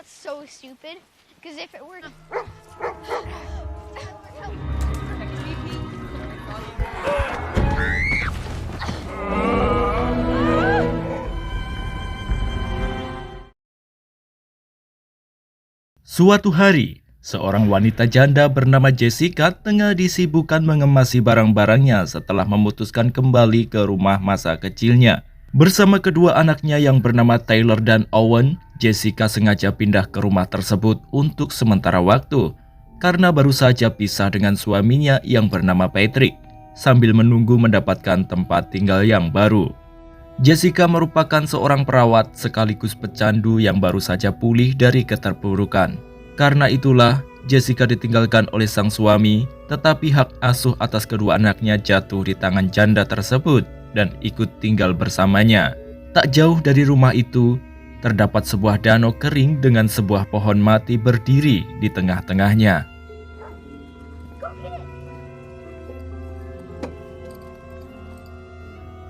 That's so stupid. Because if it were... Suatu hari, seorang wanita janda bernama Jessica tengah disibukkan mengemasi barang-barangnya setelah memutuskan kembali ke rumah masa kecilnya. Bersama kedua anaknya yang bernama Tyler dan Owen, Jessica sengaja pindah ke rumah tersebut untuk sementara waktu karena baru saja pisah dengan suaminya yang bernama Patrick sambil menunggu mendapatkan tempat tinggal yang baru. Jessica merupakan seorang perawat sekaligus pecandu yang baru saja pulih dari keterpurukan. Karena itulah, Jessica ditinggalkan oleh sang suami, tetapi hak asuh atas kedua anaknya jatuh di tangan janda tersebut dan ikut tinggal bersamanya. Tak jauh dari rumah itu, terdapat sebuah danau kering dengan sebuah pohon mati berdiri di tengah-tengahnya.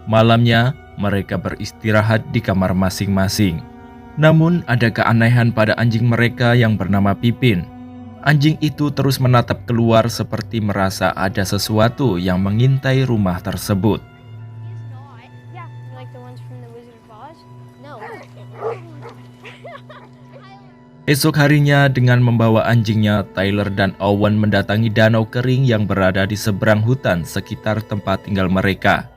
Malamnya, mereka beristirahat di kamar masing-masing. Namun ada keanehan pada anjing mereka yang bernama Pipin. Anjing itu terus menatap keluar seperti merasa ada sesuatu yang mengintai rumah tersebut. Yeah, like the ones from the Wizard of Oz? No. Esok harinya dengan membawa anjingnya, Tyler dan Owen mendatangi danau kering yang berada di seberang hutan sekitar tempat tinggal mereka.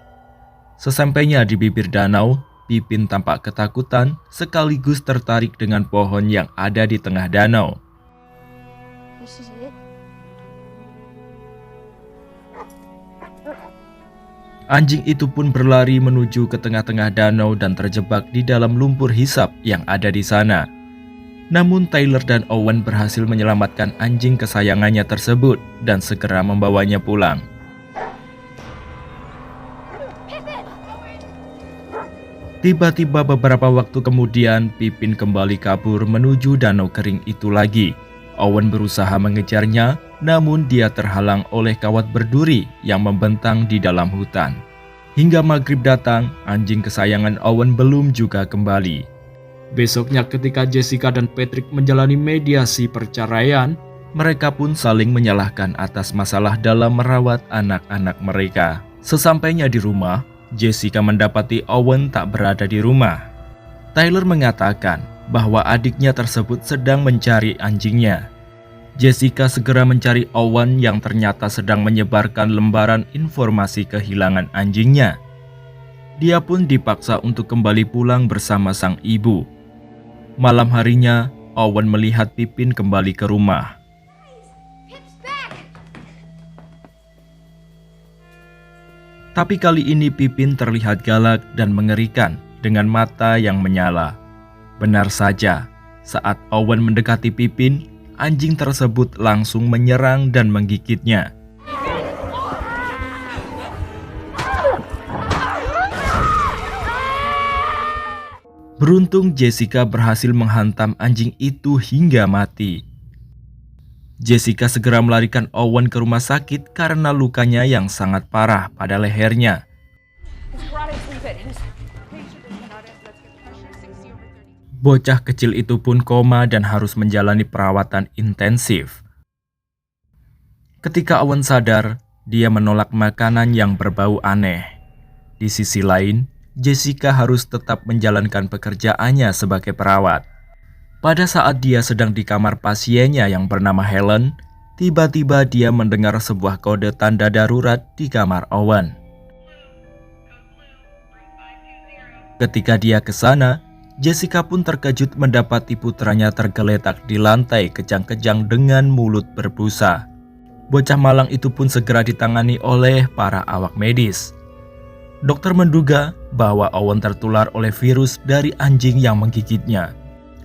Sesampainya di bibir danau, Pipin tampak ketakutan sekaligus tertarik dengan pohon yang ada di tengah danau. This is it? Anjing itu pun berlari menuju ke tengah-tengah danau dan terjebak di dalam lumpur hisap yang ada di sana. Namun Tyler dan Owen berhasil menyelamatkan anjing kesayangannya tersebut dan segera membawanya pulang. Tiba-tiba beberapa waktu kemudian, Pipin kembali kabur menuju danau kering itu lagi. Owen berusaha mengejarnya, namun dia terhalang oleh kawat berduri yang membentang di dalam hutan. Hingga maghrib datang, anjing kesayangan Owen belum juga kembali. Besoknya ketika Jessica dan Patrick menjalani mediasi perceraian, mereka pun saling menyalahkan atas masalah dalam merawat anak-anak mereka. Sesampainya di rumah, Jessica mendapati Owen tak berada di rumah. Tyler mengatakan bahwa adiknya tersebut sedang mencari anjingnya. Jessica segera mencari Owen yang ternyata sedang menyebarkan lembaran informasi kehilangan anjingnya. Dia pun dipaksa untuk kembali pulang bersama sang ibu. Malam harinya, Owen melihat Pipin kembali ke rumah. Tapi kali ini Pipin terlihat galak dan mengerikan dengan mata yang menyala. Benar saja, saat Owen mendekati Pipin, anjing tersebut langsung menyerang dan menggigitnya. Beruntung Jessica berhasil menghantam anjing itu hingga mati. Jessica segera melarikan Owen ke rumah sakit karena lukanya yang sangat parah pada lehernya. Bocah kecil itu pun koma dan harus menjalani perawatan intensif. Ketika Owen sadar, dia menolak makanan yang berbau aneh. Di sisi lain, Jessica harus tetap menjalankan pekerjaannya sebagai perawat. Pada saat dia sedang di kamar pasiennya yang bernama Helen, tiba-tiba dia mendengar sebuah kode tanda darurat di kamar Owen. Ketika dia ke sana, Jessica pun terkejut mendapati putranya tergeletak di lantai kejang-kejang dengan mulut berbusa. Bocah malang itu pun segera ditangani oleh para awak medis. Dokter menduga bahwa Owen tertular oleh virus dari anjing yang menggigitnya.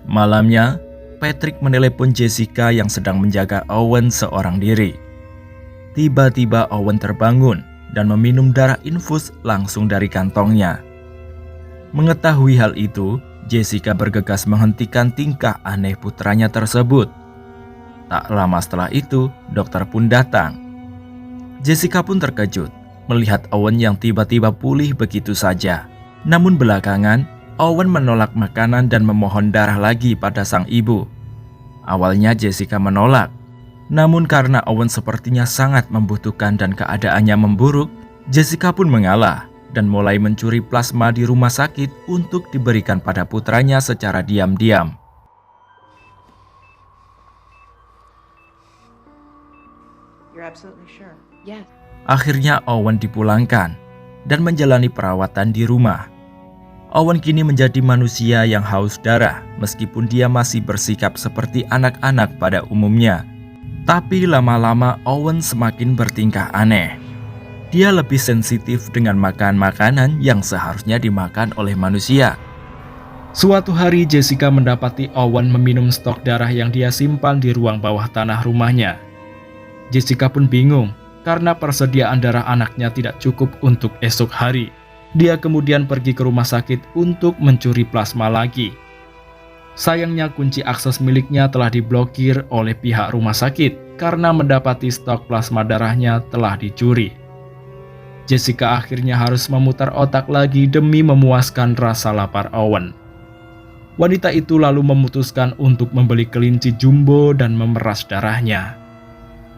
Malamnya, Patrick menelepon Jessica yang sedang menjaga Owen seorang diri. Tiba-tiba Owen terbangun dan meminum darah infus langsung dari kantongnya. Mengetahui hal itu, Jessica bergegas menghentikan tingkah aneh putranya tersebut. Tak lama setelah itu, dokter pun datang. Jessica pun terkejut melihat Owen yang tiba-tiba pulih begitu saja. Namun belakangan, Owen menolak makanan dan memohon darah lagi pada sang ibu. Awalnya Jessica menolak, namun karena Owen sepertinya sangat membutuhkan dan keadaannya memburuk, Jessica pun mengalah dan mulai mencuri plasma di rumah sakit untuk diberikan pada putranya secara diam-diam. You're absolutely sure? Yes. Akhirnya Owen dipulangkan dan menjalani perawatan di rumah. Owen kini menjadi manusia yang haus darah meskipun dia masih bersikap seperti anak-anak pada umumnya. Tapi lama-lama Owen semakin bertingkah aneh. Dia lebih sensitif dengan makan makanan yang seharusnya dimakan oleh manusia. Suatu hari Jessica mendapati Owen meminum stok darah yang dia simpan di ruang bawah tanah rumahnya. Jessica pun bingung karena persediaan darah anaknya tidak cukup untuk esok hari. Dia kemudian pergi ke rumah sakit untuk mencuri plasma lagi. Sayangnya kunci akses miliknya telah diblokir oleh pihak rumah sakit karena mendapati stok plasma darahnya telah dicuri. Jessica akhirnya harus memutar otak lagi demi memuaskan rasa lapar Owen. Wanita itu lalu memutuskan untuk membeli kelinci jumbo dan memeras darahnya.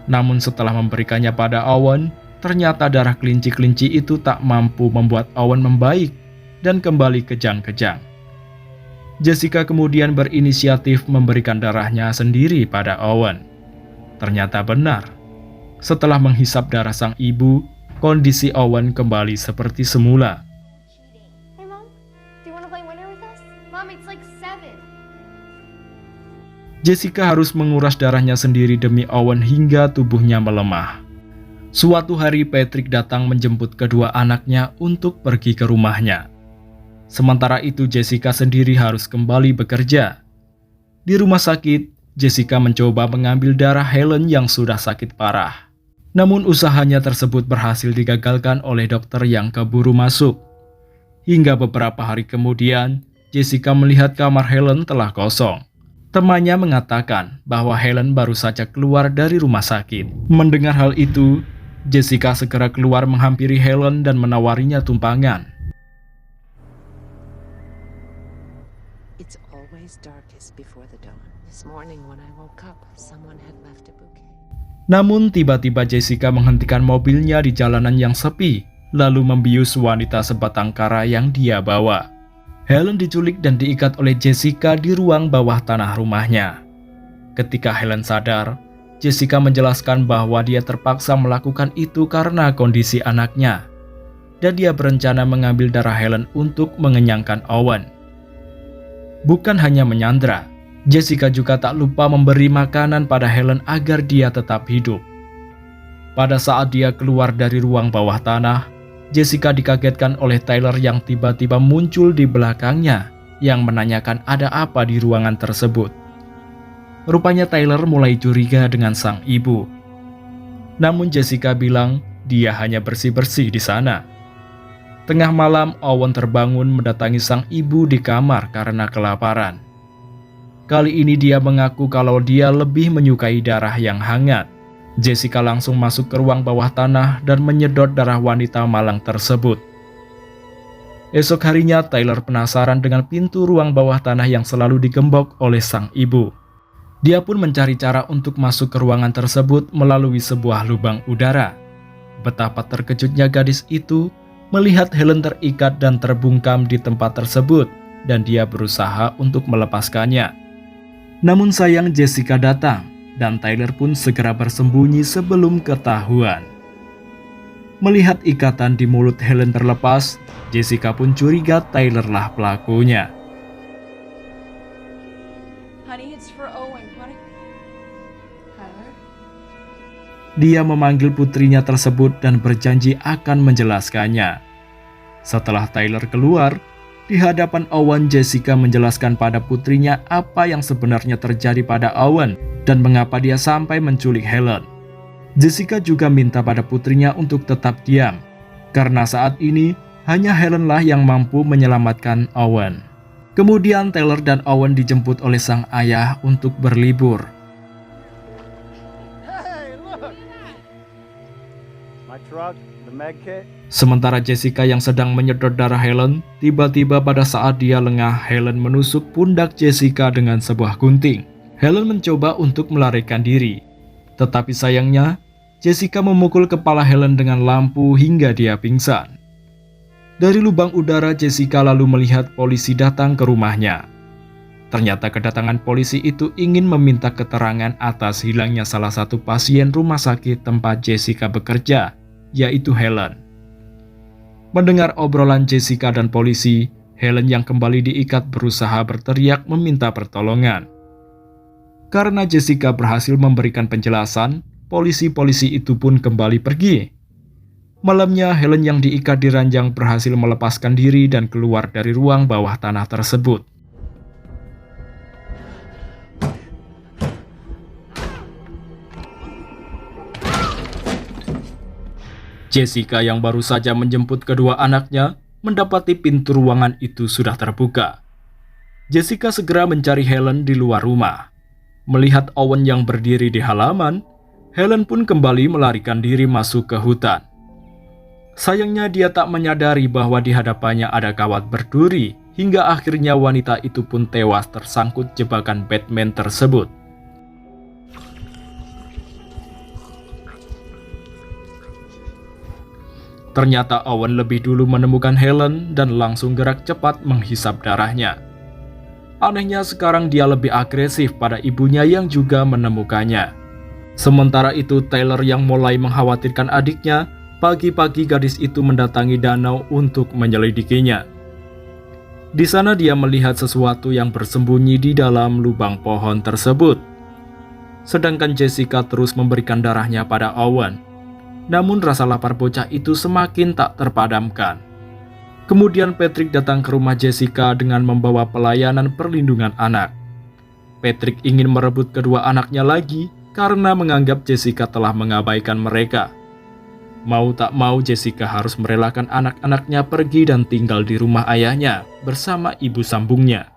Namun setelah memberikannya pada Owen, ternyata darah kelinci-kelinci itu tak mampu membuat Owen membaik dan kembali kejang-kejang. Jessica kemudian berinisiatif memberikan darahnya sendiri pada Owen. Ternyata benar. Setelah menghisap darah sang ibu, kondisi Owen kembali seperti semula. Hey, Mom, do you want to play winner with us? Mom, it's like 7. Jessica harus menguras darahnya sendiri demi Owen hingga tubuhnya melemah. Suatu hari Patrick datang menjemput kedua anaknya untuk pergi ke rumahnya. Sementara itu Jessica sendiri harus kembali bekerja. Di rumah sakit, Jessica mencoba mengambil darah Helen yang sudah sakit parah. Namun usahanya tersebut berhasil digagalkan oleh dokter yang keburu masuk. Hingga beberapa hari kemudian, Jessica melihat kamar Helen telah kosong. Temannya mengatakan bahwa Helen baru saja keluar dari rumah sakit. Mendengar hal itu, Jessica segera keluar menghampiri Helen dan menawarinya tumpangan. It's always darkest before the dawn. This morning when I woke up, someone had left a bouquet. Namun tiba-tiba Jessica menghentikan mobilnya di jalanan yang sepi, lalu membius wanita sebatang kara yang dia bawa. Helen diculik dan diikat oleh Jessica di ruang bawah tanah rumahnya. Ketika Helen sadar, Jessica menjelaskan bahwa dia terpaksa melakukan itu karena kondisi anaknya, dan dia berencana mengambil darah Helen untuk mengenyangkan Owen. Bukan hanya menyandra, Jessica juga tak lupa memberi makanan pada Helen agar dia tetap hidup. Pada saat dia keluar dari ruang bawah tanah, Jessica dikagetkan oleh Tyler yang tiba-tiba muncul di belakangnya yang menanyakan ada apa di ruangan tersebut. Rupanya Tyler mulai curiga dengan sang ibu. Namun Jessica bilang dia hanya bersih-bersih di sana. Tengah malam, Owen terbangun mendatangi sang ibu di kamar karena kelaparan. Kali ini dia mengaku kalau dia lebih menyukai darah yang hangat. Jessica langsung masuk ke ruang bawah tanah dan menyedot darah wanita malang tersebut. Esok harinya, Tyler penasaran dengan pintu ruang bawah tanah yang selalu digembok oleh sang ibu. Dia pun mencari cara untuk masuk ke ruangan tersebut melalui sebuah lubang udara. Betapa terkejutnya gadis itu melihat Helen terikat dan terbungkam di tempat tersebut, dan dia berusaha untuk melepaskannya. Namun sayang Jessica datang, dan Tyler pun segera bersembunyi sebelum ketahuan. Melihat ikatan di mulut Helen terlepas, Jessica pun curiga Tyler lah pelakunya. Honey, it's for Owen. Tyler? Dia memanggil putrinya tersebut dan berjanji akan menjelaskannya. Setelah Tyler keluar, di hadapan Owen, Jessica menjelaskan pada putrinya apa yang sebenarnya terjadi pada Owen dan mengapa dia sampai menculik Helen. Jessica juga minta pada putrinya untuk tetap diam, karena saat ini hanya Helen lah yang mampu menyelamatkan Owen. Kemudian Tyler dan Owen dijemput oleh sang ayah untuk berlibur. Hey, look! My truck, the med kit. Sementara Jessica yang sedang menyedot darah Helen, tiba-tiba pada saat dia lengah, Helen menusuk pundak Jessica dengan sebuah gunting. Helen mencoba untuk melarikan diri, tetapi sayangnya Jessica memukul kepala Helen dengan lampu hingga dia pingsan. Dari lubang udara, Jessica lalu melihat polisi datang ke rumahnya. Ternyata kedatangan polisi itu ingin meminta keterangan atas hilangnya salah satu pasien rumah sakit tempat Jessica bekerja, yaitu Helen. Mendengar obrolan Jessica dan polisi, Helen yang kembali diikat berusaha berteriak meminta pertolongan. Karena Jessica berhasil memberikan penjelasan, polisi-polisi itu pun kembali pergi. Malamnya, Helen yang diikat di ranjang berhasil melepaskan diri dan keluar dari ruang bawah tanah tersebut. Jessica yang baru saja menjemput kedua anaknya mendapati pintu ruangan itu sudah terbuka. Jessica segera mencari Helen di luar rumah. Melihat Owen yang berdiri di halaman, Helen pun kembali melarikan diri masuk ke hutan. Sayangnya dia tak menyadari bahwa di hadapannya ada kawat berduri, hingga akhirnya wanita itu pun tewas tersangkut jebakan Batman tersebut. Ternyata Owen lebih dulu menemukan Helen dan langsung gerak cepat menghisap darahnya. Anehnya sekarang dia lebih agresif pada ibunya yang juga menemukannya. Sementara itu Tyler yang mulai mengkhawatirkan adiknya, pagi-pagi gadis itu mendatangi danau untuk menyelidikinya. Di sana dia melihat sesuatu yang bersembunyi di dalam lubang pohon tersebut. Sedangkan Jessica terus memberikan darahnya pada Owen. Namun rasa lapar bocah itu semakin tak terpadamkan. Kemudian Patrick datang ke rumah Jessica dengan membawa pelayanan perlindungan anak. Patrick ingin merebut kedua anaknya lagi karena menganggap Jessica telah mengabaikan mereka. Mau tak mau Jessica harus merelakan anak-anaknya pergi dan tinggal di rumah ayahnya bersama ibu sambungnya.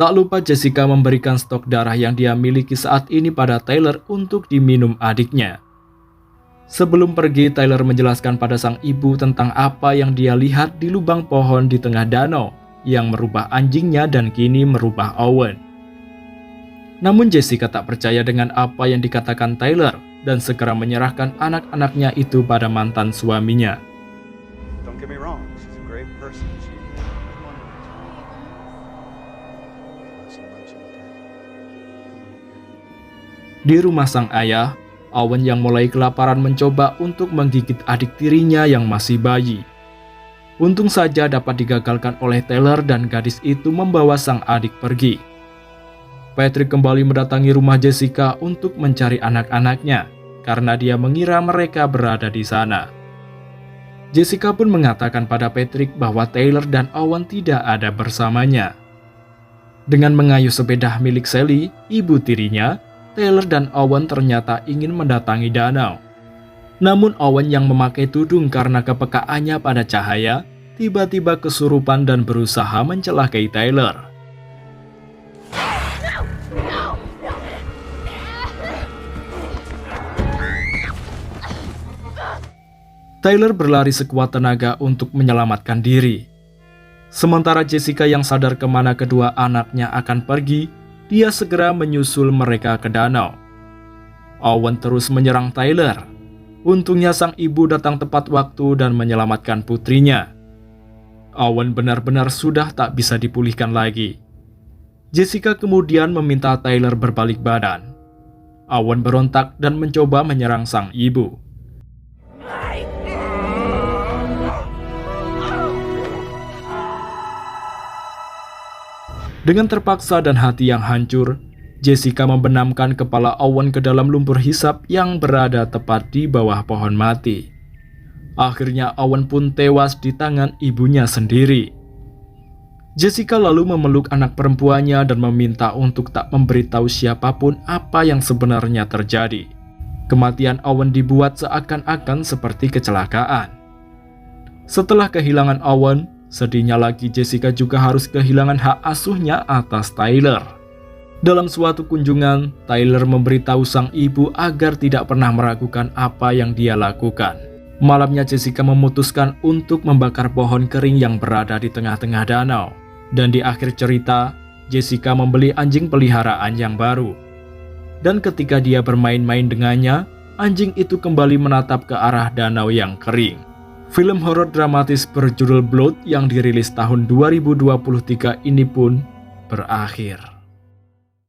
Tak lupa Jessica memberikan stok darah yang dia miliki saat ini pada Tyler untuk diminum adiknya. Sebelum pergi, Tyler menjelaskan pada sang ibu tentang apa yang dia lihat di lubang pohon di tengah danau yang merubah anjingnya dan kini merubah Owen. Namun Jessica tak percaya dengan apa yang dikatakan Tyler dan segera menyerahkan anak-anaknya itu pada mantan suaminya. Don't get me wrong, she's a great person. Di rumah sang ayah, Owen yang mulai kelaparan mencoba untuk menggigit adik tirinya yang masih bayi. Untung saja dapat digagalkan oleh Tyler dan gadis itu membawa sang adik pergi. Patrick kembali mendatangi rumah Jessica untuk mencari anak-anaknya karena dia mengira mereka berada di sana. Jessica pun mengatakan pada Patrick bahwa Tyler dan Owen tidak ada bersamanya. Dengan mengayuh sepeda milik Sally, ibu tirinya, Tyler dan Owen ternyata ingin mendatangi danau. Namun Owen yang memakai tudung karena kepekaannya pada cahaya, tiba-tiba kesurupan dan berusaha mencelakai Tyler. Tyler berlari sekuat tenaga untuk menyelamatkan diri. Sementara Jessica yang sadar kemana kedua anaknya akan pergi, dia segera menyusul mereka ke danau. Owen terus menyerang Tyler. Untungnya sang ibu datang tepat waktu dan menyelamatkan putrinya. Owen benar-benar sudah tak bisa dipulihkan lagi. Jessica kemudian meminta Tyler berbalik badan. Owen berontak dan mencoba menyerang sang ibu. Dengan terpaksa dan hati yang hancur, Jessica membenamkan kepala Owen ke dalam lumpur hisap yang berada tepat di bawah pohon mati. Akhirnya Owen pun tewas di tangan ibunya sendiri. Jessica lalu memeluk anak perempuannya dan meminta untuk tak memberitahu siapapun apa yang sebenarnya terjadi. Kematian Owen dibuat seakan-akan seperti kecelakaan. Setelah kehilangan Owen, sedihnya lagi Jessica juga harus kehilangan hak asuhnya atas Tyler. Dalam suatu kunjungan, Tyler memberitahu sang ibu agar tidak pernah meragukan apa yang dia lakukan. Malamnya Jessica memutuskan untuk membakar pohon kering yang berada di tengah-tengah danau. Dan di akhir cerita, Jessica membeli anjing peliharaan yang baru. Dan ketika dia bermain-main dengannya, anjing itu kembali menatap ke arah danau yang kering. Film horor dramatis berjudul Blood yang dirilis tahun 2023 ini pun berakhir.